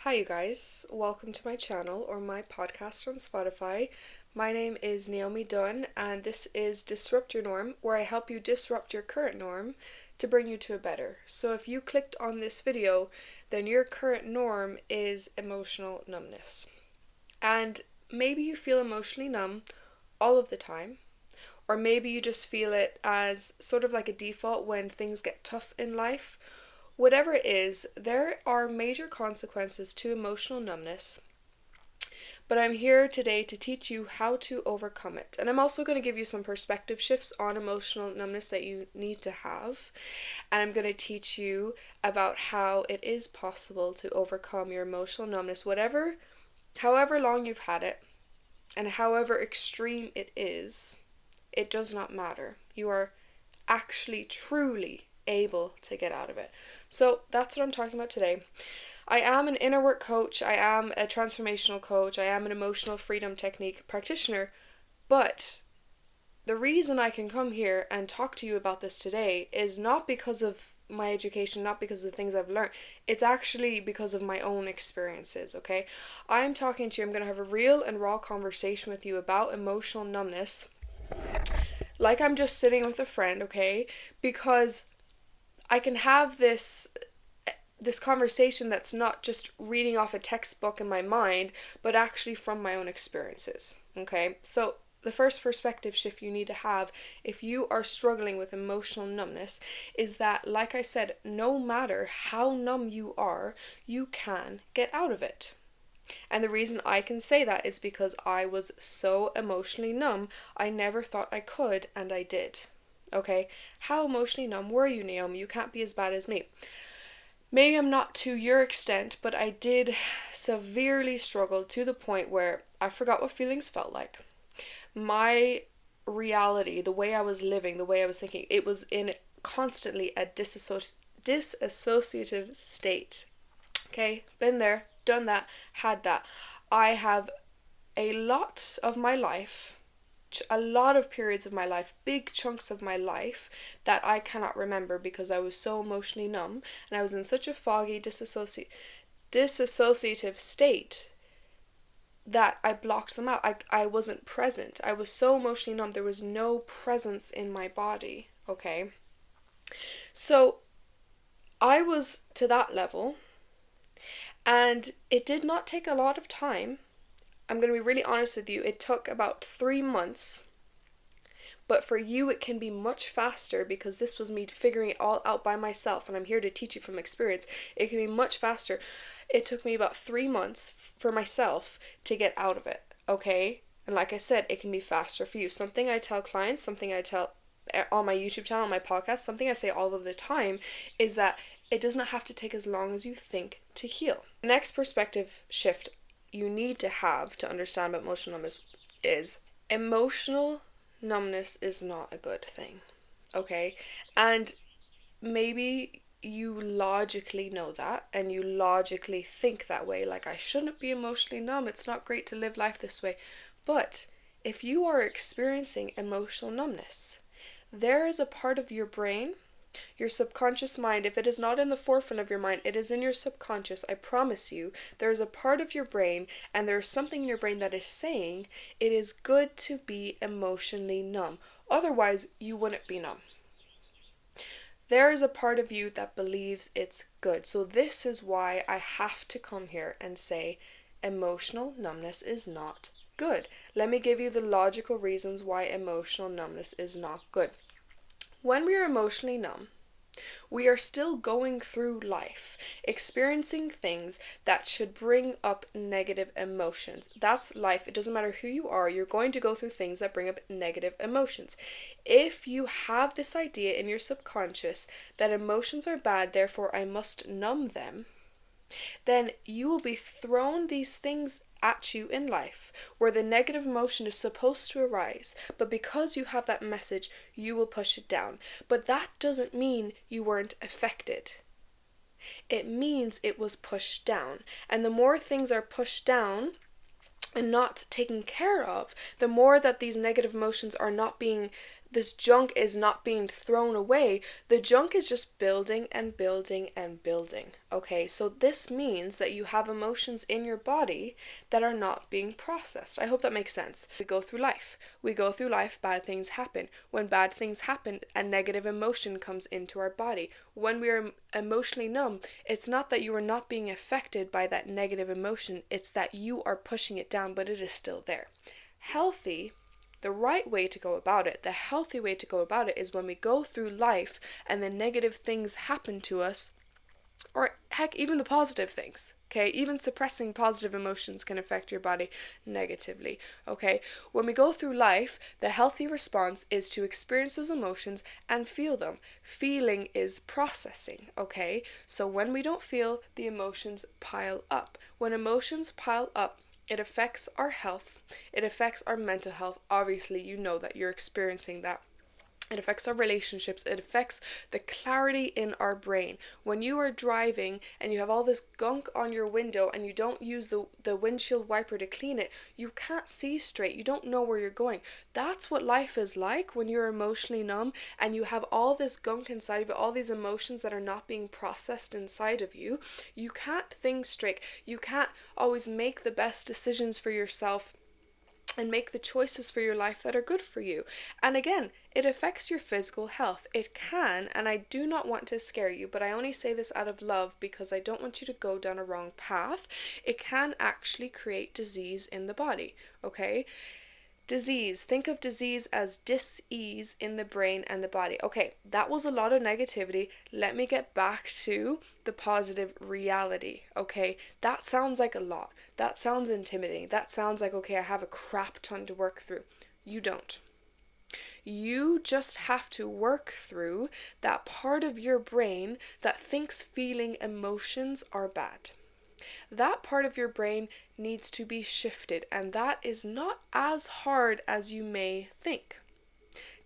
Hi, you guys. Welcome to my channel or my podcast on Spotify. My name is Naomi Dunn, and this is Disrupt Your Norm, where I help you disrupt your current norm to bring you to a better. So, if you clicked on this video, then your current norm is emotional numbness. And maybe you feel emotionally numb all of the time, or maybe you just feel it as sort of like a default when things get tough in life. Whatever it is, there are major consequences to emotional numbness, but I'm here today to teach you how to overcome it. And I'm also going to give you some perspective shifts on emotional numbness that you need to have. And I'm going to teach you about how it is possible to overcome your emotional numbness, however long you've had it, and however extreme it is. It does not matter. You are actually truly able to get out of it. So that's what I'm talking about today. I am an inner work coach, I am a transformational coach, I am an emotional freedom technique practitioner, but the reason I can come here and talk to you about this today is not because of my education, not because of the things I've learned. It's actually because of my own experiences, okay? I'm talking to you, I'm going to have a real and raw conversation with you about emotional numbness, like I'm just sitting with a friend, okay? Because I can have this conversation that's not just reading off a textbook in my mind, but actually from my own experiences. Okay? So the first perspective shift you need to have if you are struggling with emotional numbness is that, like I said, no matter how numb you are, you can get out of it. And the reason I can say that is because I was so emotionally numb, I never thought I could, and I did. Okay, how emotionally numb were you, Naomi? You can't be as bad as me. Maybe I'm not to your extent, but I did severely struggle to the point where I forgot what feelings felt like. My reality, the way I was living, the way I was thinking, it was in constantly a disassociative state. Okay, been there, done that, had that. I have a lot of my life, a lot of periods of my life, big chunks of my life that I cannot remember because I was so emotionally numb and I was in such a foggy, disassociative state that I blocked them out. I wasn't present. I was so emotionally numb. There was no presence in my body, okay? So I was to that level, and it did not take a lot of time. I'm going to be really honest with you. It took about 3 months, but for you it can be much faster because this was me figuring it all out by myself, and I'm here to teach you from experience. It can be much faster. It took me about 3 months for myself to get out of it, okay? And like I said, it can be faster for you. Something I tell clients, something I tell on my YouTube channel, on my podcast, something I say all of the time is that it does not have to take as long as you think to heal. The next perspective shift you need to have to understand about emotional numbness is emotional numbness is not a good thing, okay? And maybe you logically know that and you logically think that way, like I shouldn't be emotionally numb, it's not great to live life this way. But if you are experiencing emotional numbness, there is a part of your brain, your subconscious mind, if it is not in the forefront of your mind, it is in your subconscious. I promise you, there is a part of your brain and there is something in your brain that is saying it is good to be emotionally numb. Otherwise, you wouldn't be numb. There is a part of you that believes it's good. So this is why I have to come here and say emotional numbness is not good. Let me give you the logical reasons why emotional numbness is not good. When we are emotionally numb, we are still going through life, experiencing things that should bring up negative emotions. That's life. It doesn't matter who you are, you're going to go through things that bring up negative emotions. If you have this idea in your subconscious that emotions are bad, therefore I must numb them, then you will be thrown these things at you in life where the negative emotion is supposed to arise, but because you have that message, you will push it down. But that doesn't mean you weren't affected. It means it was pushed down. And the more things are pushed down and not taken care of, the more that these negative emotions are not being This junk is not being thrown away. The junk is just building and building and building. Okay, so this means that you have emotions in your body that are not being processed. I hope that makes sense. We go through life. Bad things happen. When bad things happen, a negative emotion comes into our body. When we are emotionally numb, it's not that you are not being affected by that negative emotion, it's that you are pushing it down, but it is still there. Healthy, the right way to go about it, the healthy way to go about it is when we go through life and the negative things happen to us, or heck, even the positive things. Okay, even suppressing positive emotions can affect your body negatively. Okay, when we go through life, the healthy response is to experience those emotions and feel them. Feeling is processing. Okay, so when we don't feel, the emotions pile up. When emotions pile up, it affects our health. It affects our mental health. Obviously, you know that you're experiencing that. It affects our relationships. It affects the clarity in our brain. When you are driving and you have all this gunk on your window and you don't use the windshield wiper to clean it, you can't see straight. You don't know where you're going. That's what life is like when you're emotionally numb and you have all this gunk inside of you, all these emotions that are not being processed inside of you. You can't think straight. You can't always make the best decisions for yourself and make the choices for your life that are good for you. And again, it affects your physical health. It can, and I do not want to scare you, but I only say this out of love because I don't want you to go down a wrong path. It can actually create disease in the body, okay? Disease. Think of disease as dis-ease in the brain and the body. Okay, that was a lot of negativity. Let me get back to the positive reality. Okay, that sounds like a lot. That sounds intimidating. That sounds like, okay, I have a crap ton to work through. You don't. You just have to work through that part of your brain that thinks feeling emotions are bad. That part of your brain needs to be shifted, and that is not as hard as you may think.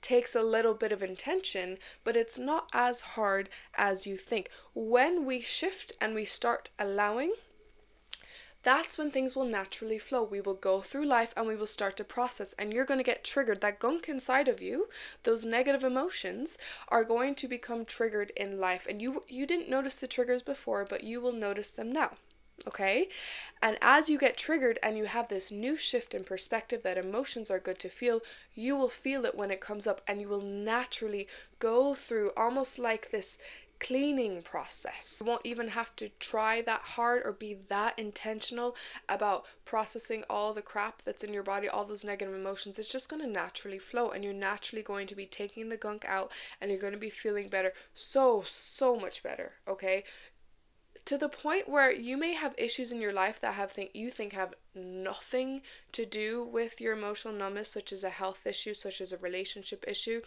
Takes a little bit of intention, but it's not as hard as you think. When we shift and we start allowing, that's when things will naturally flow. We will go through life and we will start to process, and you're going to get triggered. That gunk inside of you, those negative emotions, are going to become triggered in life, and you didn't notice the triggers before, but you will notice them now. Okay? And as you get triggered and you have this new shift in perspective that emotions are good to feel, you will feel it when it comes up, and you will naturally go through almost like this cleaning process. You won't even have to try that hard or be that intentional about processing all the crap that's in your body, all those negative emotions. It's just going to naturally flow, and you're naturally going to be taking the gunk out, and you're going to be feeling better. So much better, okay? To the point where you may have issues in your life that you think have nothing to do with your emotional numbness, such as a health issue, such as a relationship issue,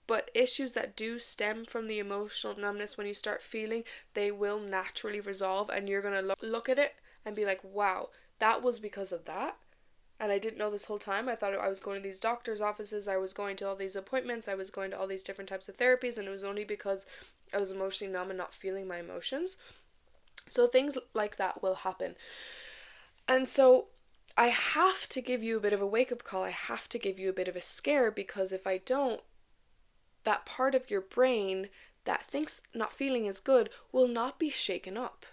but issues that do stem from the emotional numbness. When you start feeling, they will naturally resolve, and you're going to look at it and be like, wow, that was because of that. And I didn't know this whole time. I thought I was going to these doctor's offices, I was going to all these appointments, I was going to all these different types of therapies, and it was only because I was emotionally numb and not feeling my emotions. So things like that will happen. And so I have to give you a bit of a wake-up call. I have to give you a bit of a scare, because if I don't, that part of your brain that thinks not feeling is good will not be shaken up.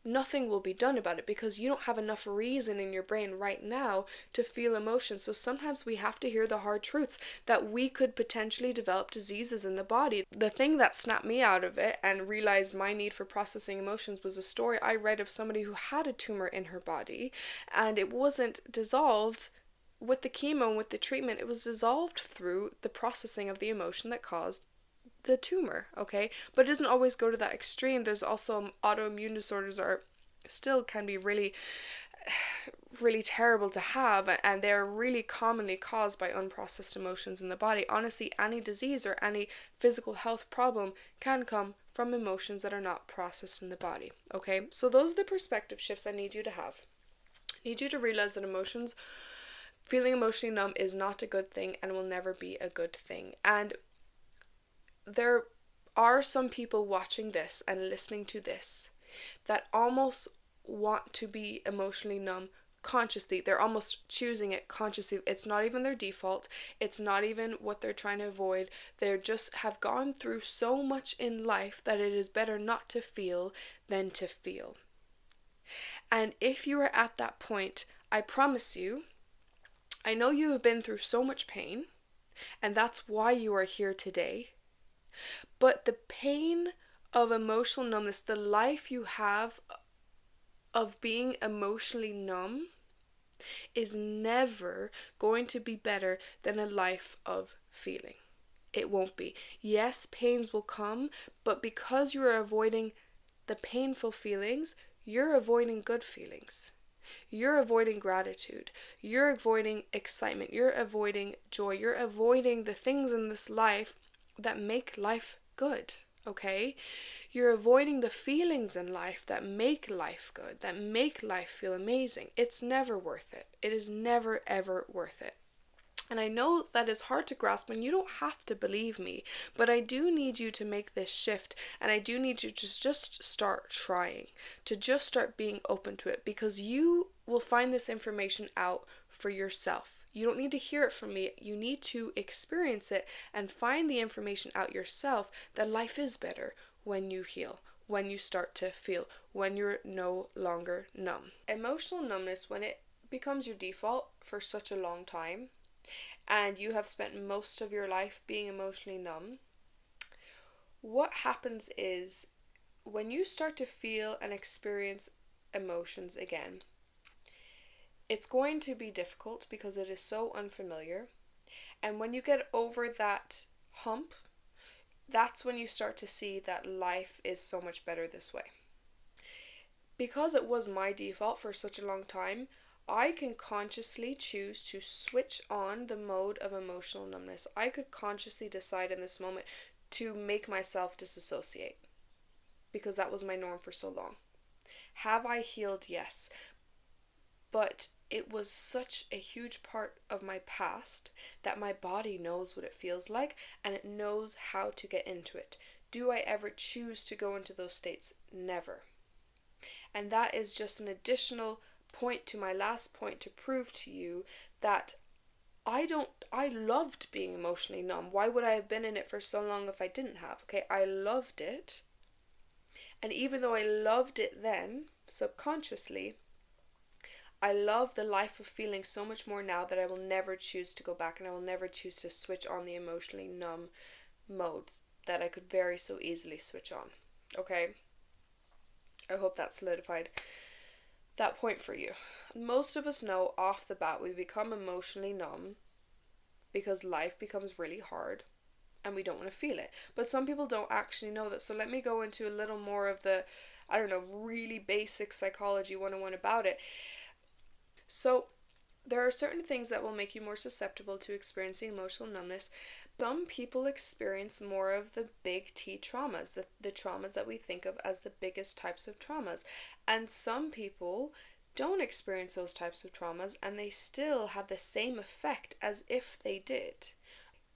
Nothing will be done about it because you don't have enough reason in your brain right now to feel emotion. So sometimes we have to hear the hard truths that we could potentially develop diseases in the body. The thing that snapped me out of it and realized my need for processing emotions was a story I read of somebody who had a tumor in her body, and it wasn't dissolved with the chemo and with the treatment. It was dissolved through the processing of the emotion that caused the tumor, okay? But it doesn't always go to that extreme. There's also autoimmune disorders are still can be really terrible to have, and they're really commonly caused by unprocessed emotions in the body. Honestly, any disease or any physical health problem can come from emotions that are not processed in the body, okay? So those are the perspective shifts I need you to have. I need you to realize that feeling emotionally numb is not a good thing and will never be a good thing. And there are some people watching this and listening to this that almost want to be emotionally numb consciously. They're almost choosing it consciously. It's not even their default. It's not even what they're trying to avoid. They just have gone through so much in life that it is better not to feel than to feel. And if you are at that point, I promise you, I know you have been through so much pain, and that's why you are here today. But the pain of emotional numbness, the life you have of being emotionally numb, is never going to be better than a life of feeling. It won't be. Yes, pains will come, but because you are avoiding the painful feelings, you're avoiding good feelings. You're avoiding gratitude. You're avoiding excitement. You're avoiding joy. You're avoiding the things in this life that make life good, okay? You're avoiding the feelings in life that make life good, that make life feel amazing. It's never worth it. It is never, ever worth it. And I know that is hard to grasp, and you don't have to believe me, but I do need you to make this shift, and I do need you to just start trying, to just start being open to it, because you will find this information out for yourself. You don't need to hear it from me. You need to experience it and find the information out yourself that life is better when you heal, when you start to feel, when you're no longer numb. Emotional numbness, when it becomes your default for such a long time, and you have spent most of your life being emotionally numb, what happens is when you start to feel and experience emotions again, it's going to be difficult because it is so unfamiliar. And when you get over that hump, that's when you start to see that life is so much better this way. Because it was my default for such a long time, I can consciously choose to switch on the mode of emotional numbness. I could consciously decide in this moment to make myself disassociate because that was my norm for so long. Have I healed? Yes. But it was such a huge part of my past that my body knows what it feels like and it knows how to get into it. Do I ever choose to go into those states? Never. And that is just an additional point to my last point to prove to you that I loved being emotionally numb. Why would I have been in it for so long if I didn't have? Okay, I loved it. And even though I loved it then, subconsciously, I love the life of feeling so much more now that I will never choose to go back, and I will never choose to switch on the emotionally numb mode that I could very so easily switch on. Okay? I hope that solidified that point for you. Most of us know off the bat we become emotionally numb because life becomes really hard and we don't want to feel it. But some people don't actually know that. So let me go into a little more of the, really basic psychology 101 about it. So there are certain things that will make you more susceptible to experiencing emotional numbness. Some people experience more of the big T traumas, the traumas that we think of as the biggest types of traumas. And some people don't experience those types of traumas and they still have the same effect as if they did.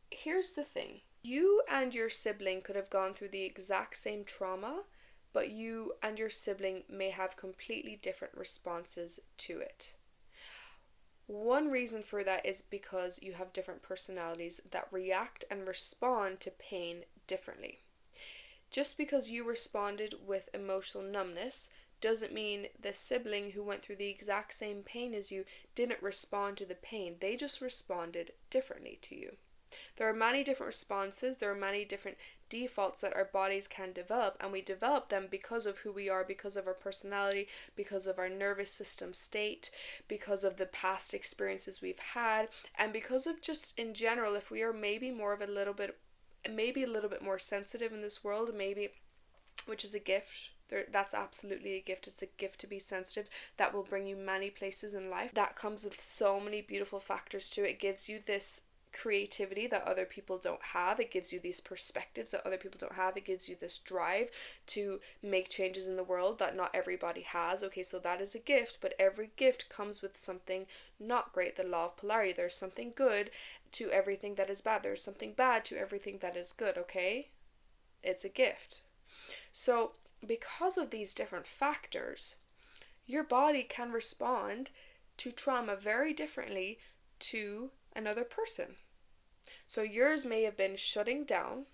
Here's the thing. You and your sibling could have gone through the exact same trauma, but you and your sibling may have completely different responses to it. One reason for that is because you have different personalities that react and respond to pain differently. Just because you responded with emotional numbness doesn't mean the sibling who went through the exact same pain as you didn't respond to the pain. They just responded differently to you. There are many different responses, there are many different defaults that our bodies can develop, and we develop them because of who we are, because of our personality, because of our nervous system state, because of the past experiences we've had, and because of just in general, if we are maybe a little bit more sensitive in this world, maybe, which is a gift. That's absolutely a gift. It's a gift to be sensitive. That will bring you many places in life. That comes with so many beautiful factors to it. It gives you this creativity that other people don't have. It gives you these perspectives that other people don't have. It gives you this drive to make changes in the world that not everybody has. Okay, so that is a gift, but every gift comes with something not great. The law of polarity. There's something good to everything that is bad. There's something bad to everything that is good, okay? It's a gift. So because of these different factors, your body can respond to trauma very differently to another person. So yours may have been shutting down,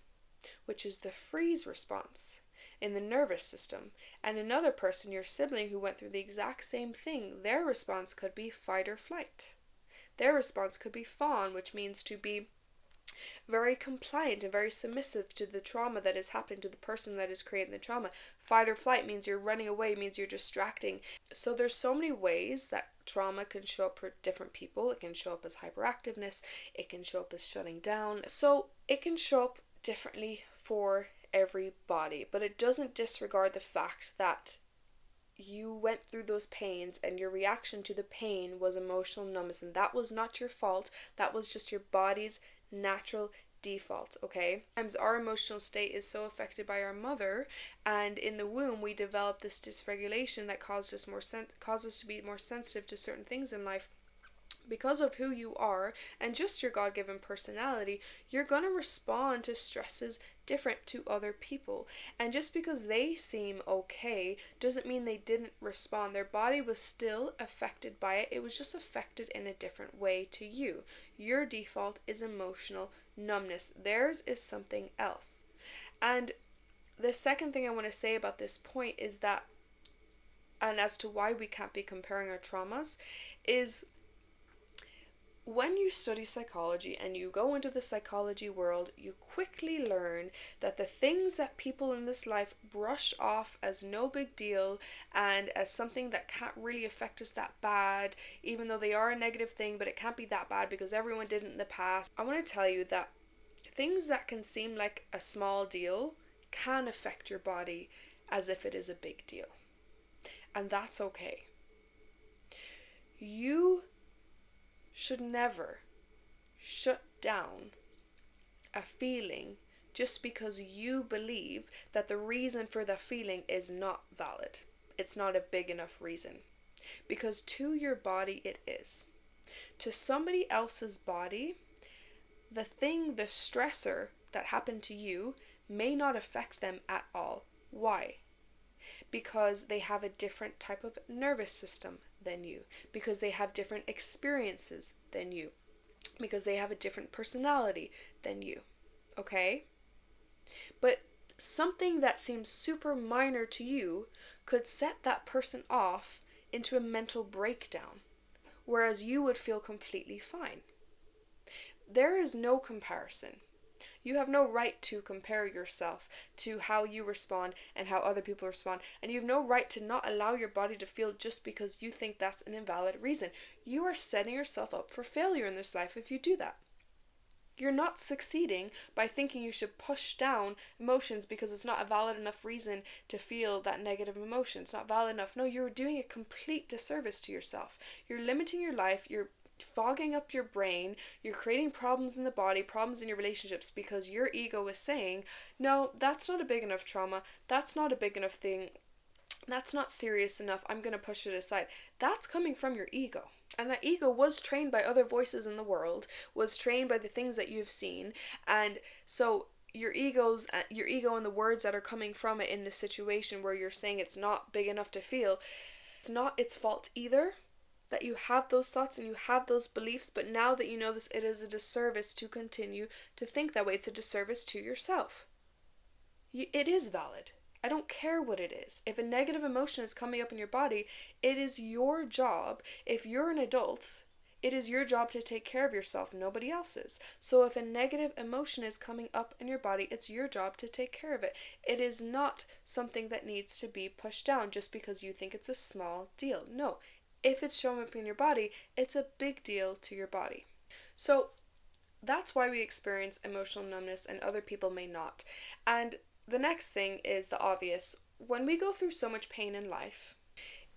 which is the freeze response in the nervous system, and another person, your sibling who went through the exact same thing, their response could be fight or flight. Their response could be fawn, which means to be very compliant and very submissive to the trauma that is happening to the person that is creating the trauma. Fight or flight means you're running away, means you're distracting. So there's so many ways that trauma can show up for different people. It can show up as hyperactiveness, it can show up as shutting down. So it can show up differently for everybody, but it doesn't disregard the fact that you went through those pains and your reaction to the pain was emotional numbness, and that was not your fault. That was just your body's natural default. Okay, sometimes our emotional state is so affected by our mother, and in the womb we develop this dysregulation that causes us to be more sensitive to certain things in life. Because of who you are and just your God-given personality, you're going to respond to stresses different to other people. And just because they seem okay doesn't mean they didn't respond. Their body was still affected by it. It was just affected in a different way to you. Your default is emotional numbness. Theirs is something else. And the second thing I want to say about this point is that, and as to why we can't be comparing our traumas, is when you study psychology and you go into the psychology world, you quickly learn that the things that people in this life brush off as no big deal and as something that can't really affect us that bad, even though they are a negative thing, but it can't be that bad because everyone did it in the past. I want to tell you that things that can seem like a small deal can affect your body as if it is a big deal. And that's okay. You should never shut down a feeling just because you believe that the reason for the feeling is not valid. It's not a big enough reason. Because to your body it is. To somebody else's body, the stressor that happened to you may not affect them at all. Why? Because they have a different type of nervous system than you, because they have different experiences than you, because they have a different personality than you. Okay? But something that seems super minor to you could set that person off into a mental breakdown, whereas you would feel completely fine. There is no comparison. You have no right to compare yourself to how you respond and how other people respond. And you have no right to not allow your body to feel just because you think that's an invalid reason. You are setting yourself up for failure in this life if you do that. You're not succeeding by thinking you should push down emotions because it's not a valid enough reason to feel that negative emotion. It's not valid enough. No, you're doing a complete disservice to yourself. You're limiting your life. You're fogging up your brain, you're creating problems in the body, problems in your relationships because your ego is saying, no, that's not a big enough trauma, that's not a big enough thing, that's not serious enough, I'm going to push it aside. That's coming from your ego. And that ego was trained by other voices in the world, was trained by the things that you've seen, and so your ego and the words that are coming from it in this situation where you're saying it's not big enough to feel, it's not its fault either that you have those thoughts and you have those beliefs, but now that you know this, it is a disservice to continue to think that way. It's a disservice to yourself. It is valid. I don't care what it is. If a negative emotion is coming up in your body, it is your job. If you're an adult, it is your job to take care of yourself, nobody else's. So if a negative emotion is coming up in your body, it's your job to take care of it. It is not something that needs to be pushed down just because you think it's a small deal. No. If it's showing up in your body, it's a big deal to your body. So that's why we experience emotional numbness and other people may not. And the next thing is the obvious. When we go through so much pain in life,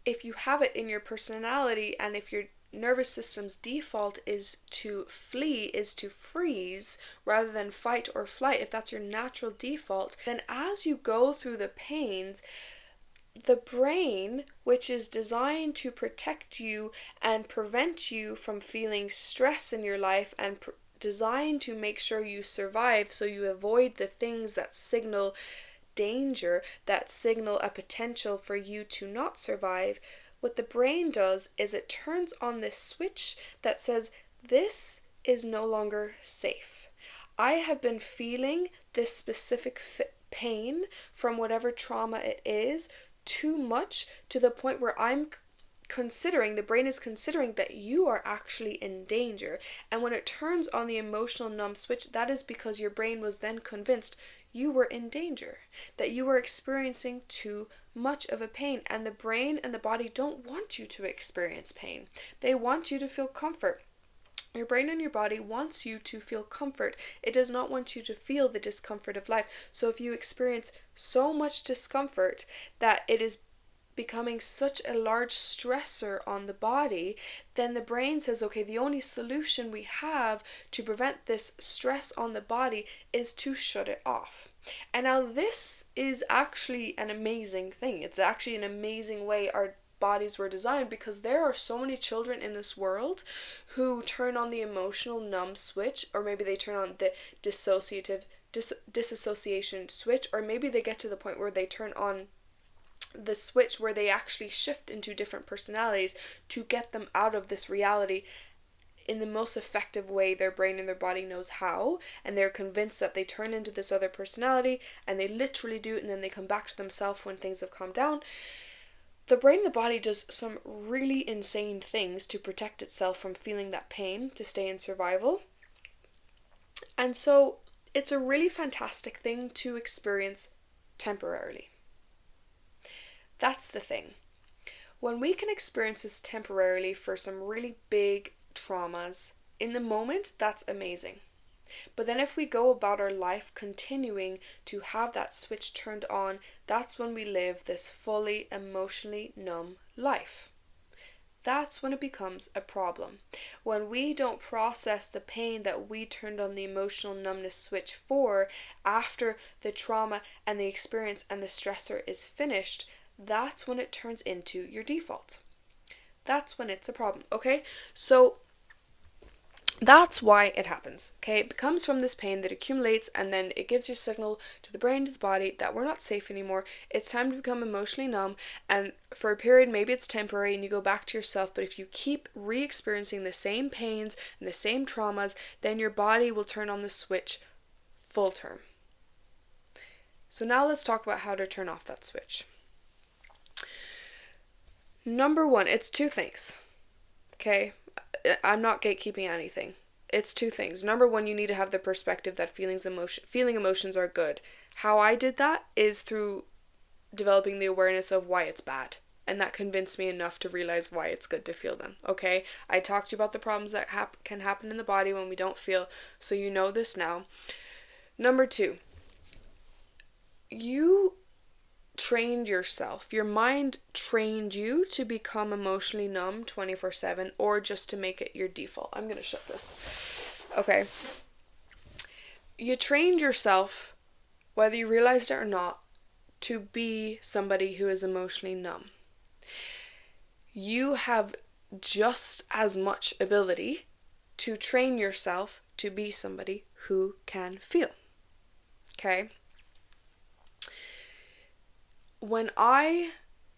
if you have it in your personality and if your nervous system's default is to flee, is to freeze rather than fight or flight, if that's your natural default, then as you go through the pains, the brain, which is designed to protect you and prevent you from feeling stress in your life and designed to make sure you survive so you avoid the things that signal danger, that signal a potential for you to not survive, what the brain does is it turns on this switch that says, this is no longer safe. I have been feeling this specific pain from whatever trauma it is too much, to the point where the brain is considering that you are actually in danger. And when it turns on the emotional numb switch, that is because your brain was then convinced you were in danger, that you were experiencing too much of a pain. And the brain and the body don't want you to experience pain. They want you to feel comfort. Your brain and your body wants you to feel comfort. It does not want you to feel the discomfort of life. So if you experience so much discomfort that it is becoming such a large stressor on the body, then the brain says, okay, the only solution we have to prevent this stress on the body is to shut it off. And now this is actually an amazing thing. It's actually an amazing way our bodies were designed, because there are so many children in this world who turn on the emotional numb switch, or maybe they turn on the disassociation switch, or maybe they get to the point where they turn on the switch where they actually shift into different personalities to get them out of this reality in the most effective way their brain and their body knows how. And they're convinced that they turn into this other personality, and they literally do it, and then they come back to themselves when things have calmed down. The brain and the body does some really insane things to protect itself from feeling that pain, to stay in survival. And so it's a really fantastic thing to experience temporarily. That's the thing. When we can experience this temporarily for some really big traumas, in the moment, that's amazing. But then if we go about our life continuing to have that switch turned on, that's when we live this fully emotionally numb life. That's when it becomes a problem. When we don't process the pain that we turned on the emotional numbness switch for after the trauma and the experience and the stressor is finished, that's when it turns into your default. That's when it's a problem, okay? So that's why it happens, okay? It comes from this pain that accumulates, and then it gives your signal to the brain, to the body, that we're not safe anymore. It's time to become emotionally numb, and for a period, maybe it's temporary and you go back to yourself, but if you keep re-experiencing the same pains and the same traumas, then your body will turn on the switch full term. So now let's talk about how to turn off that switch. Number one, it's two things, okay? I'm not gatekeeping anything. It's two things. Number one, you need to have the perspective that feeling emotions are good. How I did that is through developing the awareness of why it's bad. And that convinced me enough to realize why it's good to feel them, okay? I talked to you about the problems that can happen in the body when we don't feel, so you know this now. Number two, you trained yourself. Your mind trained you to become emotionally numb 24/7, or just to make it your default. I'm going to shut this. Okay. You trained yourself, whether you realized it or not, to be somebody who is emotionally numb. You have just as much ability to train yourself to be somebody who can feel. Okay? When I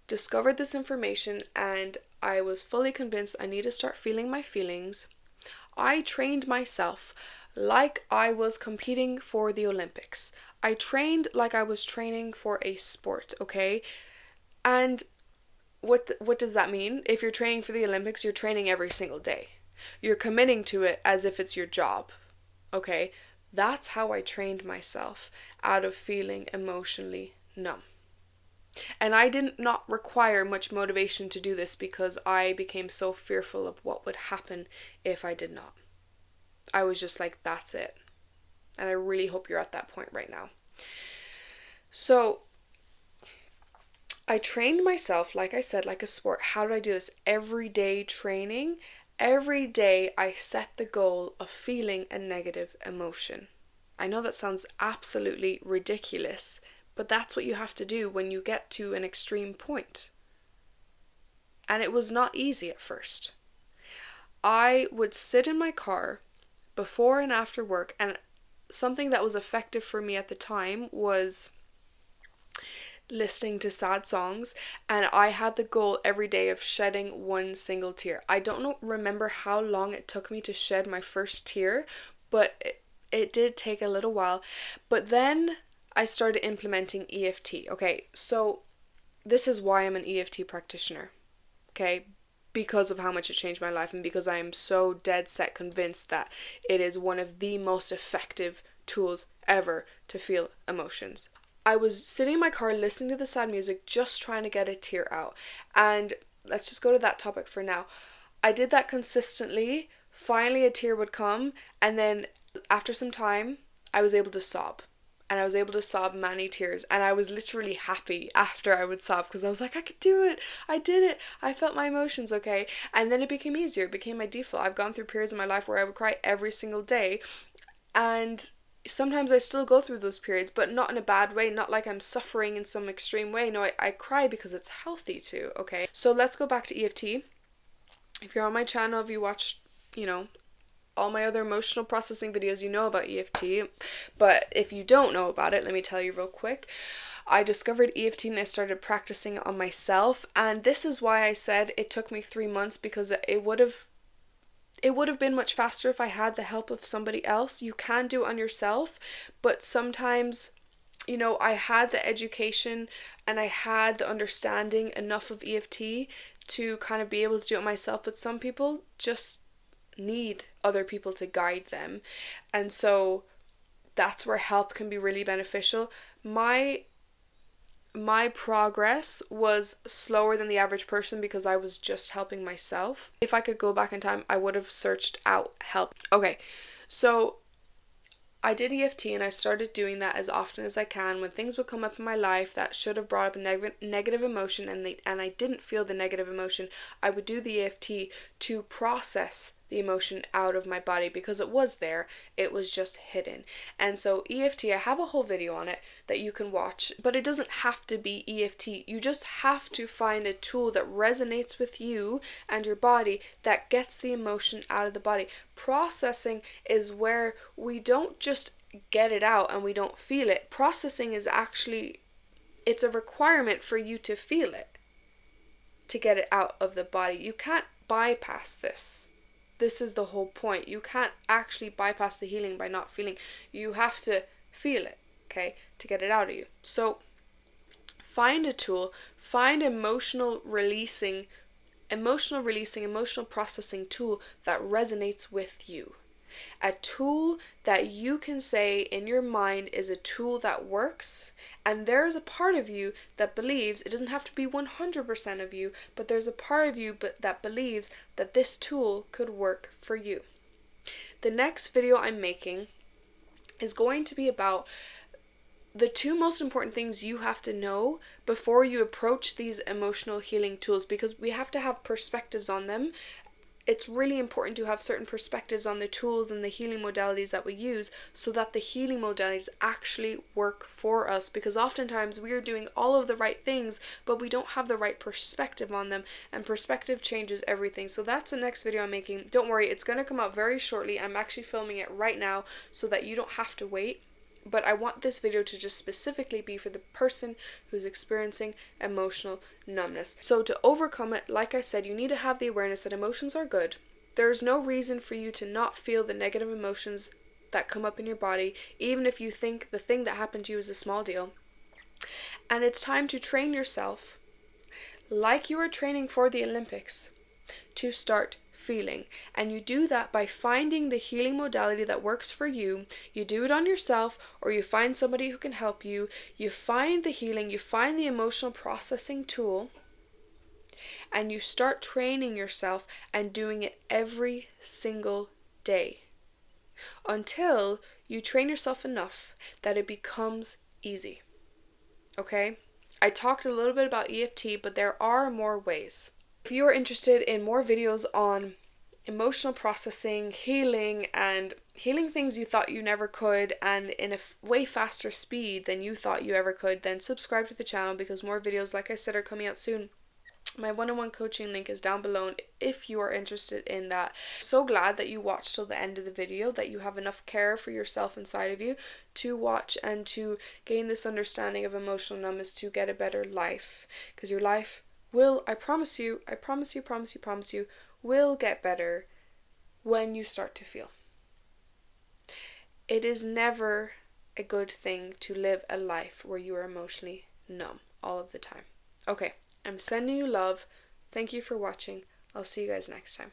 discovered this information and I was fully convinced I need to start feeling my feelings, I trained myself like I was competing for the Olympics. I trained like I was training for a sport, okay? And what does that mean? If you're training for the Olympics, you're training every single day. You're committing to it as if it's your job, okay? That's how I trained myself out of feeling emotionally numb. And I did not require much motivation to do this, because I became so fearful of what would happen if I did not. I was just like, that's it. And I really hope you're at that point right now. So I trained myself, like I said, like a sport. How did I do this? Everyday training. Every day I set the goal of feeling a negative emotion. I know that sounds absolutely ridiculous, but that's what you have to do when you get to an extreme point. And it was not easy at first. I would sit in my car before and after work, and something that was effective for me at the time was listening to sad songs, and I had the goal every day of shedding one single tear. I don't remember how long it took me to shed my first tear, but it did take a little while. But then I started implementing EFT. Okay, so this is why I'm an EFT practitioner. Okay, because of how much it changed my life, and because I am so dead set convinced that it is one of the most effective tools ever to feel emotions. I was sitting in my car listening to the sad music, just trying to get a tear out. And let's just go to that topic for now. I did that consistently. Finally, a tear would come, and then after some time, I was able to sob. And I was able to sob many tears, and I was literally happy after I would sob, because I was like, I could do it, I did it, I felt my emotions, okay? And then it became easier, it became my default. I've gone through periods in my life where I would cry every single day, and sometimes I still go through those periods, but not in a bad way, not like I'm suffering in some extreme way. No, I cry because it's healthy too, okay? So let's go back to EFT. If you're on my channel, if you watch, all my other emotional processing videos, you know about EFT. But if you don't know about it, let me tell you real quick. I discovered EFT and I started practicing it on myself. And this is why I said it took me 3 months, because it would have been much faster if I had the help of somebody else. You can do it on yourself, but sometimes, I had the education and I had the understanding enough of EFT to kind of be able to do it myself, but some people just need other people to guide them. And so that's where help can be really beneficial. My progress was slower than the average person because I was just helping myself. If I could go back in time, I would have searched out help. Okay, so I did EFT and I started doing that as often as I can. When things would come up in my life that should have brought up a negative emotion, and I didn't feel the negative emotion, I would do the EFT to process the emotion out of my body, because it was there, it was just hidden. And so EFT, I have a whole video on it that you can watch, but it doesn't have to be EFT. You just have to find a tool that resonates with you and your body, that gets the emotion out of the body. Processing is where we don't just get it out and we don't feel it. Processing is actually, it's a requirement for you to feel it, to get it out of the body. You can't bypass this. This is the whole point. You can't actually bypass the healing by not feeling. You have to feel it, okay, to get it out of you. So find a tool, find emotional processing tool that resonates with you. A tool that you can say in your mind is a tool that works, and there is a part of you that believes, it doesn't have to be 100% of you, but there's a part of you that believes that this tool could work for you. The next video I'm making is going to be about the 2 most important things you have to know before you approach these emotional healing tools, because we have to have perspectives on them. It's really important to have certain perspectives on the tools and the healing modalities that we use, so that the healing modalities actually work for us, because oftentimes we are doing all of the right things, but we don't have the right perspective on them, and perspective changes everything. So that's the next video I'm making. Don't worry, it's going to come out very shortly. I'm actually filming it right now so that you don't have to wait. But I want this video to just specifically be for the person who's experiencing emotional numbness. So to overcome it, like I said, you need to have the awareness that emotions are good. There's no reason for you to not feel the negative emotions that come up in your body, even if you think the thing that happened to you is a small deal. And it's time to train yourself, like you are training for the Olympics, to start feeling. And you do that by finding the healing modality that works for you. You do it on yourself, or you find somebody who can help you. You find the healing, you find the emotional processing tool, and you start training yourself and doing it every single day until you train yourself enough that it becomes easy. Okay? I talked a little bit about EFT, but there are more ways. If you are interested in more videos on emotional processing, healing, and healing things you thought you never could, and in a way faster speed than you thought you ever could, then subscribe to the channel, because more videos, like I said, are coming out soon. My one-on-one coaching link is down below if you are interested in that. I'm so glad that you watched till the end of the video, that you have enough care for yourself inside of you to watch and to gain this understanding of emotional numbness to get a better life. Because your life will, I promise you, will get better when you start to feel. It is never a good thing to live a life where you are emotionally numb all of the time. Okay. I'm sending you love. Thank you for watching. I'll see you guys next time.